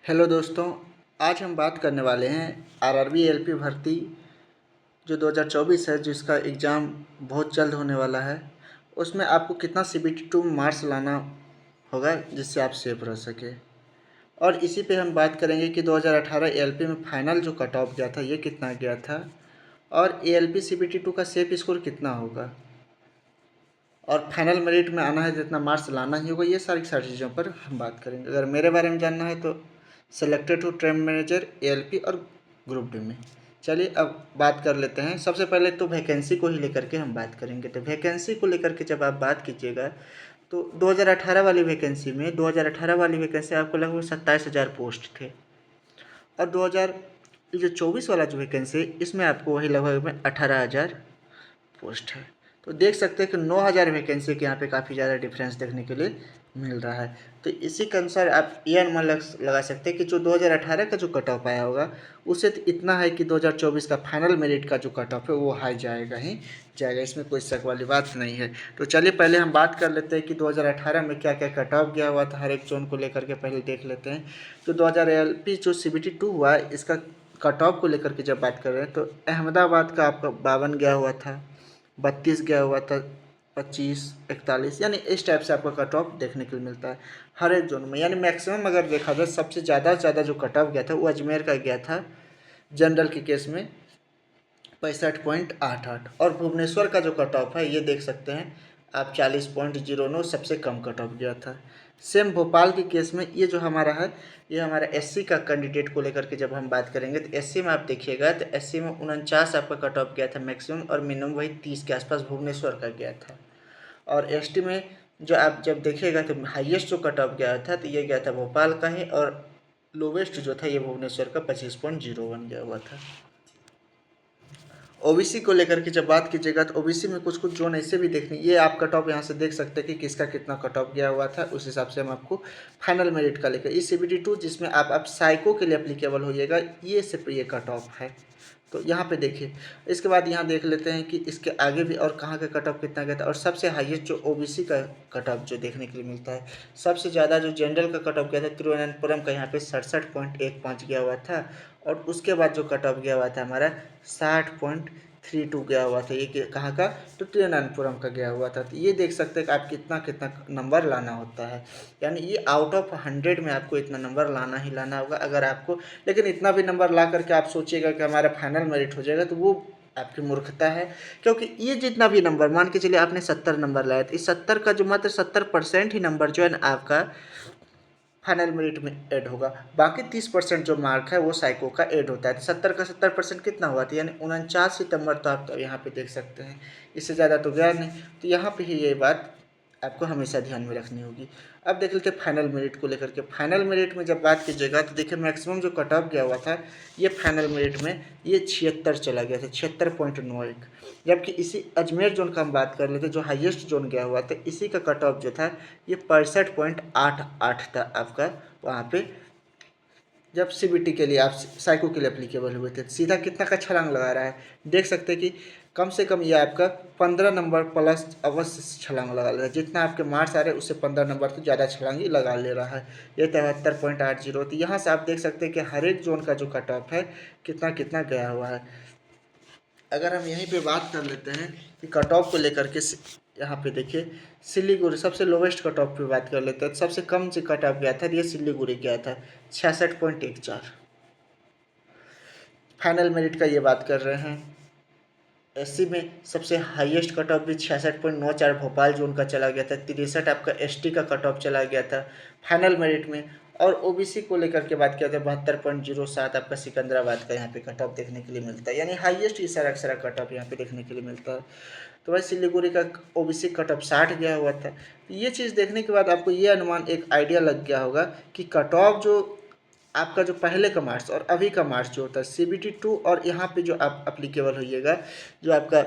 Hello दोस्तों, आज हम बात करने वाले हैं आरआरबी एलपी भर्ती जो 2024 है, जिसका एग्ज़ाम बहुत जल्द होने वाला है। उसमें आपको कितना सीबीटी 2 मार्क्स लाना होगा जिससे आप सेफ रह सके। और इसी पे हम बात करेंगे कि 2018 एएलपी में फाइनल जो कट ऑफ गया था ये कितना गया था, और एएलपी सीबीटी 2 का सेफ स्कोर कितना होगा, और फाइनल मेरिट में आना है जितना मार्क्स लाना ही होगा। ये सारी चीज़ों पर हम बात करेंगे। अगर मेरे बारे में जानना है तो सेलेक्टेड हो ट्रेड मैनेजर एएलपी और ग्रुप डी में। चलिए अब बात कर लेते हैं। सबसे पहले तो वैकेंसी को ही लेकर के हम बात करेंगे। तो वैकेंसी को लेकर के जब आप बात कीजिएगा तो 2018 वाली वैकेंसी में 2018 वाली वैकेंसी आपको लगभग 27,000 पोस्ट थे, और 2024 वाला जो वैकेंसी इसमें आपको वही लगभग में 18,000 पोस्ट है। तो देख सकते हैं कि 9,000 वैकेंसी के यहाँ पे काफ़ी ज़्यादा डिफरेंस देखने के लिए मिल रहा है। तो इसी के अनुसार आप ये अनुमान लगा सकते हैं कि जो 2018 का जो कट ऑफ आया होगा उससे तो इतना है कि 2024 का फाइनल मेरिट का जो कट ऑफ है वो हाई जाएगा ही जाएगा, इसमें कोई शक वाली बात नहीं है। तो चलिए पहले हम बात कर लेते हैं कि 2018 में क्या क्या कट ऑफ गया हुआ था, हर एक जोन को लेकर के पहले देख लेते हैं। तो 2000 एलपी जो सीबीटी 2 हुआ इसका कट ऑफ को लेकर के जब बात कर रहे हैं तो अहमदाबाद का आपका 52 गया हुआ था, 32 गया हुआ था, 25, 41, यानी इस टाइप से आपका कट ऑफ देखने को मिलता है हर एक जोन में। यानी मैक्सिमम अगर देखा जाए सबसे ज़्यादा जो कट ऑफ गया था वो अजमेर का गया था जनरल के केस में 65.88, और भुवनेश्वर का जो कट ऑफ है ये देख सकते हैं आप 40.09 सबसे कम कट ऑफ गया था। सेम भोपाल के केस में ये जो हमारा है ये हमारा एससी का कैंडिडेट को लेकर के जब हम बात करेंगे तो एससी में आप देखिएगा तो एससी में 49 आपका कट ऑफ गया था मैक्सिमम, और मिनिमम वही 30 के आसपास भुवनेश्वर का गया था। और एसटी में जो आप जब देखिएगा तो हाईएस्ट जो कट ऑफ गया था तो ये गया था भोपाल का ही, और लोवेस्ट जो था ये भुवनेश्वर का 25.01 गया हुआ था। ओबीसी को लेकर के जब बात कीजिएगा तो ओबीसी में कुछ कुछ जोन ऐसे भी देखने, ये आप कट ऑफ यहाँ से देख सकते हैं कि किसका कितना कट ऑफ गया हुआ था, उस हिसाब से हम आपको फाइनल मेरिट का लेकर। ये सीबीटी 2 जिसमें आप साइको के लिए एप्लीकेबल होइएगा, ये सिर्फ ये कट ऑफ है। तो यहाँ पे देखिए, इसके बाद यहाँ देख लेते हैं कि इसके आगे भी और कहाँ का कट ऑफ कितना गया था, और सबसे हाईएस्ट जो ओबीसी का कट ऑफ जो देखने के लिए मिलता है। सबसे ज़्यादा जो जनरल का कट ऑफ गया था तिरुवनंतपुरम का यहाँ पे 67.15 गया हुआ था, और उसके बाद जो कट ऑफ गया हुआ था हमारा 60.32 गया हुआ था। ये कहाँ का, तो तिरुवनंतपुरम का गया हुआ था। तो ये देख सकते हैं कि आप कितना कितना नंबर लाना होता है, यानी ये आउट ऑफ 100 में आपको इतना नंबर लाना ही लाना होगा अगर आपको। लेकिन इतना भी नंबर ला करके आप सोचिएगा कि हमारा फाइनल मेरिट हो जाएगा तो वो आपकी मूर्खता है, क्योंकि ये जितना भी नंबर मान के चलिए आपने 70 नंबर लाया तो इस 70 का जो मात्र 70% ही नंबर जो है ना आपका फाइनल मेरिट में ऐड होगा। बाकी 30% जो मार्क है वो साइको का ऐड होता है। तो 70 का 70% कितना हुआ था, यानी 49 सितंबर तो आप यहाँ पे देख सकते हैं, इससे ज़्यादा तो गया नहीं। तो यहाँ पे ही ये बात आपको हमेशा ध्यान में रखनी होगी। अब देख लेते हैं फाइनल मेरिट को लेकर के। फाइनल मेरिट में जब बात कीजिएगा तो देखिए मैक्सिमम जो कट ऑफ गया हुआ था ये फाइनल मेरिट में ये 76 चला गया था, 76.91। जबकि इसी अजमेर जोन का हम बात कर लेते जो हाईएस्ट जोन गया हुआ था, इसी का कट ऑफ जो था ये 65.88 था आपका वहाँ पे, जब सीबीटी के लिए आप साइको के लिए एप्लीकेबल हुए थे। सीधा कितना का छलांग लगा रहा है, देख सकते हैं कि कम से कम ये आपका 15 नंबर प्लस अवश्य छलांग लगा ले रहा है। जितना आपके मार्क्स आ रहे हैं उससे 15 नंबर तो ज़्यादा छलांग ही लगा ले रहा है। ये 73.80। तो यहाँ से आप देख सकते हैं कि हर एक जोन का जो कट ऑफ है कितना कितना गया हुआ है। अगर हम यहीं पे बात कर लेते हैं कि कट ऑफ को लेकर के, यहाँ पे देखिए सिलीगुड़ी सबसे लोवेस्ट कट ऑफ पे बात कर लेते हैं। सबसे कम से कट ऑफ गया था ये सिलीगुड़ी गया था 66.14। फाइनल मेरिट का ये बात कर रहे हैं। एससी में सबसे हाईएस्ट कट ऑफ भी 66.94 भोपाल जोन का चला गया था। 63 आपका एसटी का कट ऑफ चला गया था फाइनल मेरिट में। और ओबीसी को लेकर के बात किया था 72.07 आपका सिकंदराबाद का यहाँ पे कट ऑफ देखने के लिए मिलता है, यानी हाईएस्ट ही सारा कट ऑफ यहाँ पे देखने के लिए मिलता है। तो भाई सिलीगुड़ी का ओबीसी कट ऑफ 60 गया हुआ था। तो ये चीज़ देखने के बाद आपको ये अनुमान एक आइडिया लग गया होगा कि कट ऑफ जो आपका जो पहले का मार्क्स और अभी का मार्क्स जो होता है सीबीटी 2, और यहाँ पे जो आप अप्लीकेबल होइएगा जो आपका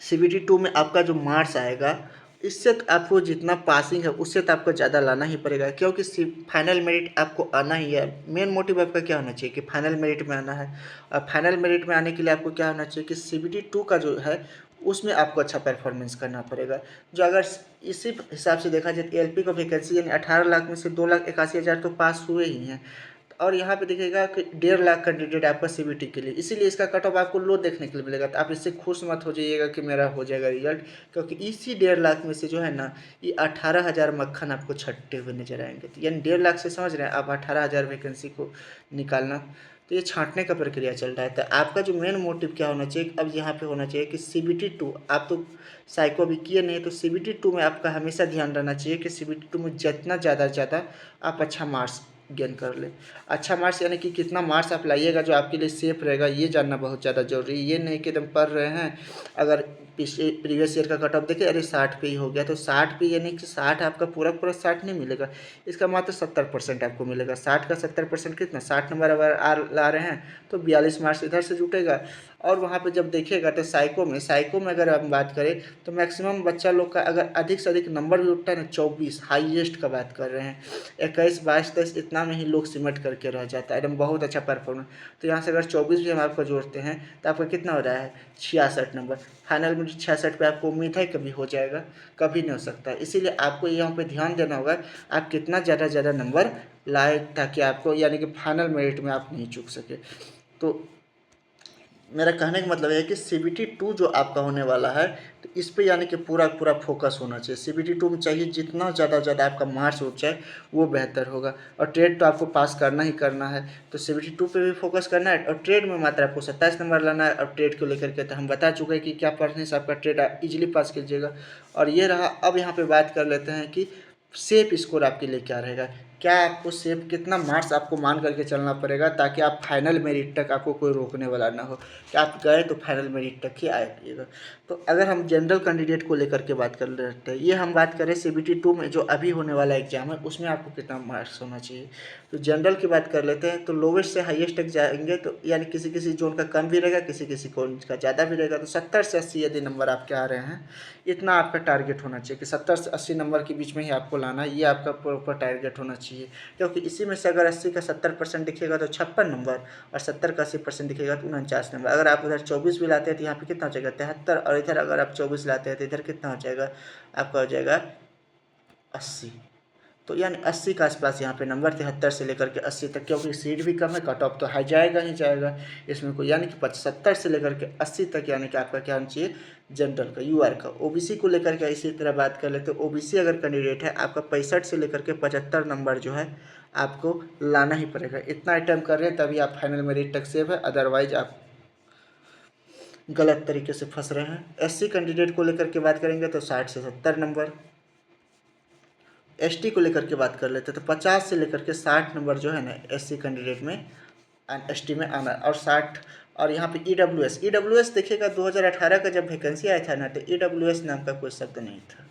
सीबीटी 2 में आपका जो मार्क्स आएगा, इससे तो आपको जितना पासिंग है उससे तो आपको ज़्यादा लाना ही पड़ेगा, क्योंकि फाइनल मेरिट आपको आना ही है। मेन मोटिव आपका क्या होना चाहिए कि फाइनल मेरिट में आना है, और फाइनल मेरिट में आने के लिए आपको क्या होना चाहिए कि सीबीटी 2 का जो है उसमें आपको अच्छा परफॉर्मेंस करना पड़ेगा। जो अगर इसी हिसाब से देखा जाए एलपी का वैकेंसी यानी 18 लाख में से 2,81,000 तो पास हुए ही हैं, और यहाँ पे देखिएगा कि 1.5 लाख कैंडिडेट आपका सीबीटी के लिए, इसीलिए इसका कट ऑफ आपको लो देखने के लिए मिलेगा। तो आप इससे खुश मत हो जाइएगा कि मेरा हो जाएगा रिजल्ट, क्योंकि इसी 1.5 लाख में से जो है ना, ये 18,000 मक्खन आपको छटते हुए नजर आएंगे। तो यानी 1.5 लाख से समझ रहे हैं आप 18,000 वैकेंसी को निकालना, तो ये छांटने का प्रक्रिया चल रहा है। तो आपका जो मेन मोटिव क्या होना चाहिए, अब यहाँ पे होना चाहिए कि CBT 2 आप तो साइको अभी किए नहीं, तो CBT 2 में आपका हमेशा ध्यान रहना चाहिए कि CBT 2 में जितना ज़्यादा से ज़्यादा आप अच्छा मार्क्स गेन कर ले। अच्छा मार्क्स यानी कि कितना मार्क्स आप लाइएगा जो आपके लिए सेफ रहेगा, ये जानना बहुत ज़्यादा जरूरी है। ये नहीं कि एकदम पढ़ रहे हैं, अगर पिछले प्रीवियस ईयर का कट ऑफ देखे अरे 60 पे ही हो गया, तो 60 पे यानी कि 60 आपका पूरा पूरा 60 नहीं मिलेगा, इसका मात्र 70% आपको मिलेगा। 60 का 70% कितना, 60 नंबर अगर ला रहे हैं तो 42 मार्क्स इधर से जुटेगा। और वहाँ पे जब देखिएगा तो साइको में अगर हम बात करें तो मैक्सिमम बच्चा लोग का अगर अधिक से अधिक नंबर भी उठता है ना, 24 हाईएस्ट का बात कर रहे हैं, 21 22 23 इतना में ही लोग सिमट करके रह जाता है, एकदम बहुत अच्छा परफॉर्मेंस। तो यहाँ से अगर 24 भी हम आपको जोड़ते हैं तो आपका कितना हो रहा है, 66 नंबर। फाइनल में 66 पे आपको उम्मीद है कभी हो जाएगा, कभी नहीं हो सकता। इसीलिए आपको यहाँ पे ध्यान देना होगा आप कितना ज़्यादा नंबर लाए, ताकि आपको यानी कि फाइनल मेरिट में आप नहीं चूक सके। तो मेरा कहने का मतलब है कि CBT 2 जो आपका होने वाला है, तो इस पे यानी कि पूरा पूरा फोकस होना चाहिए। CBT 2 में चाहिए जितना ज़्यादा आपका मार्क्स उठ जाए वो बेहतर होगा। और ट्रेड तो आपको पास करना ही करना है, तो CBT 2 पे भी फोकस करना है। और ट्रेड में मात्र आपको 27 नंबर लाना है। और ट्रेड को लेकर के तो हम बता चुके हैं कि क्या पढ़ने से आपका ट्रेड ईजिली पास कीजिएगा। और ये रहा, अब यहाँ पर बात कर लेते हैं कि सेफ स्कोर आपके लिए क्या रहेगा, क्या आपको सेफ कितना मार्क्स आपको मान करके चलना पड़ेगा ताकि आप फाइनल मेरिट तक आपको कोई रोकने वाला ना हो, कि आप गए तो फाइनल मेरिट तक ही आइएगा। तो अगर हम जनरल कैंडिडेट को लेकर के बात कर लेते हैं, ये हम बात करें CBT 2 में जो अभी होने वाला एग्जाम है उसमें आपको कितना मार्क्स होना चाहिए। तो जनरल की बात कर लेते हैं, तो लोवेस्ट से हाईएस्ट तक जाएंगे, तो यानी किसी किसी जोन का कम भी रहेगा, किसी किसी को का ज़्यादा भी रहेगा। तो 70 से 80 यदि नंबर आपके आ रहे हैं, इतना आपका टारगेट होना चाहिए कि 70 से 80 नंबर के बीच में ही आपको लाना है, ये आपका प्रॉपर टारगेट होना चाहिए। क्योंकि इसी में से अगर 80 का 70% दिखेगा तो 56 नंबर, और 70 का 80% दिखेगा तो 49 नंबर। अगर आप उधर 24 भी लाते हैं तो यहाँ पे कितना हो जाएगा, 73। और इधर अगर आप 24 लाते हैं तो इधर कितना हो जाएगा, आपका हो जाएगा 80। तो यानी 80 के आसपास यहाँ पे नंबर 73 से लेकर के 80 तक, क्योंकि सीट भी कम है, कट ऑफ तो हाई जाएगा ही जाएगा इसमें कोई, यानी कि 75 से लेकर के 80 तक, यानी कि आपका क्या होना चाहिए, जनरल का यूआर का। ओबीसी को लेकर के इसी तरह बात कर लेते हैं, ओबीसी अगर कैंडिडेट है आपका 65 से लेकर के 75 नंबर जो है आपको लाना ही पड़ेगा। इतना अटैम्प्ट कर रहे हैं तभी आप फाइनल मेरिट तक सेव है, अदरवाइज आप गलत तरीके से फंस रहे हैं। एससी कैंडिडेट को लेकर के बात करेंगे तो 60 से 70 नंबर। एसटी को लेकर के बात कर लेते हैं तो 50 से लेकर के 60 नंबर जो है ना एससी कैंडिडेट में एसटी में आना, और 60। और यहाँ पे ईडब्ल्यूएस देखिएगा 2018 का जब वैकेंसी आया था ना, तो ईडब्ल्यूएस नाम का कोई शब्द नहीं था।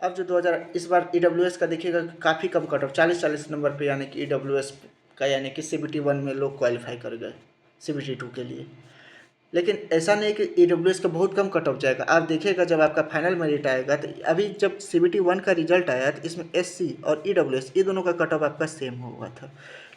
अब जो 2000 इस बार ईडब्ल्यूएस का देखिएगा काफ़ी कम कट ऑफ 40 नंबर पे, यानी कि ईडब्ल्यूएस का यानी कि CBT 1 में लोग क्वालिफाई कर गए CBT 2 के लिए। लेकिन ऐसा नहीं कि ईडब्ल्यूएस का बहुत कम कट ऑफ जाएगा। आप देखिएगा जब आपका फाइनल मेरिट आएगा, तो अभी जब CBT 1 का रिजल्ट आया तो इसमें एससी और ईडब्ल्यूएस ये दोनों का कट ऑफ आपका सेम हुआ था।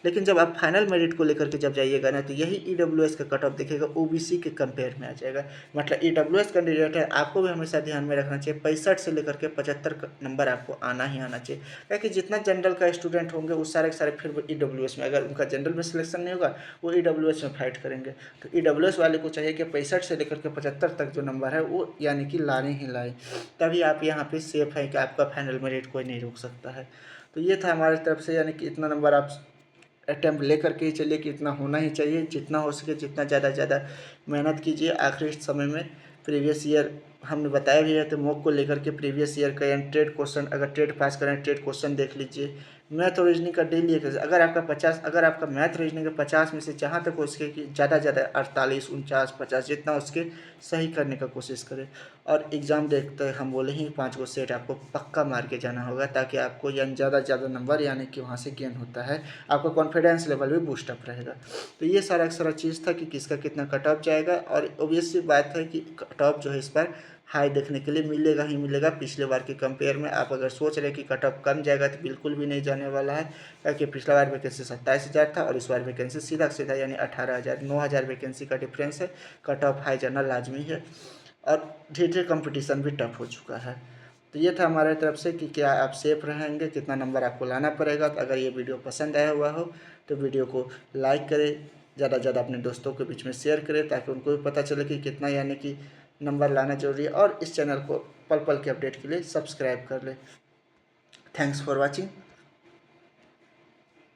लेकिन जब आप फाइनल मेरिट को लेकर के जब जाइएगा ना, तो यही ईडब्ल्यूएस का कट ऑफ देखिएगा ओबीसी के कंपेयर में आ जाएगा। मतलब ईडब्ल्यूएस कैंडिडेट है, आपको भी हमेशा ध्यान में रखना चाहिए 65 से लेकर के 75 नंबर आपको आना ही आना चाहिए। क्योंकि जितना जनरल का स्टूडेंट होंगे वो सारे के सारे फिर वो ईडब्ल्यूएस में, अगर उनका जनरल में सिलेक्शन नहीं होगा वो ईडब्ल्यूएस में फाइट करेंगे। तो ईडब्ल्यूएस वाले को चाहिए कि 65 से लेकर के 75 तक जो नंबर है वो यानी कि लाने ही लाए, तभी आप यहाँ पे सेफ है कि आपका फाइनल मेरिट कोई नहीं रोक सकता है। तो ये था हमारी तरफ से, यानी कि इतना नंबर आप अटैम्प्ट ले करके ही चलिए कि इतना होना ही चाहिए। जितना हो सके जितना ज़्यादा मेहनत कीजिए। आखिरी समय में प्रीवियस ईयर हमने बताया भी है, तो मॉक को लेकर के प्रीवियस ईयर का यानी ट्रेड क्वेश्चन, अगर ट्रेड पास करें ट्रेड क्वेश्चन देख लीजिए। मैथ और रीजनिंग का डेली एक, अगर आपका मैथ रीजनिंग का 50 में से जहाँ तक हो सके कि ज़्यादा 48 49 50 जितना उसके सही करने का कोशिश करें। और एग्ज़ाम देखते हम बोले ही 5 गो सेट आपको पक्का मार के जाना होगा, ताकि आपको यानी ज़्यादा नंबर यानी कि वहाँ से गेन होता है, आपका कॉन्फिडेंस लेवल भी बूस्टअप रहेगा। तो ये सारा चीज़ था कि किसका कितना कट ऑफ जाएगा। और ऑब्वियसली बात है कि कट ऑफ जो है इस बार हाई देखने के लिए मिलेगा ही मिलेगा। पिछले बार के कंपेयर में आप अगर सोच रहे हैं कि कट ऑफ कम जाएगा तो बिल्कुल भी नहीं जाने वाला है, क्योंकि पिछला बार वैकेंसी 27,000 था और इस बार वैकेंसी सीधा यानी 18,000 9,000 वैकेंसी का डिफरेंस है। कट ऑफ हाई जाना लाजमी है। और धीरे धीरे कंपटीशन भी टफ हो चुका है। तो ये था हमारे तरफ से कि क्या आप सेफ रहेंगे, कितना नंबर आपको लाना पड़ेगा। तो अगर ये वीडियो पसंद आया हुआ हो तो वीडियो को लाइक करें, ज़्यादा से ज़्यादा अपने दोस्तों के बीच में शेयर करें, ताकि उनको भी पता चले कि कितना यानी कि नंबर लाना जरूरी है। और इस चैनल को पल पल के अपडेट के लिए सब्सक्राइब कर लें। Thanks for watching.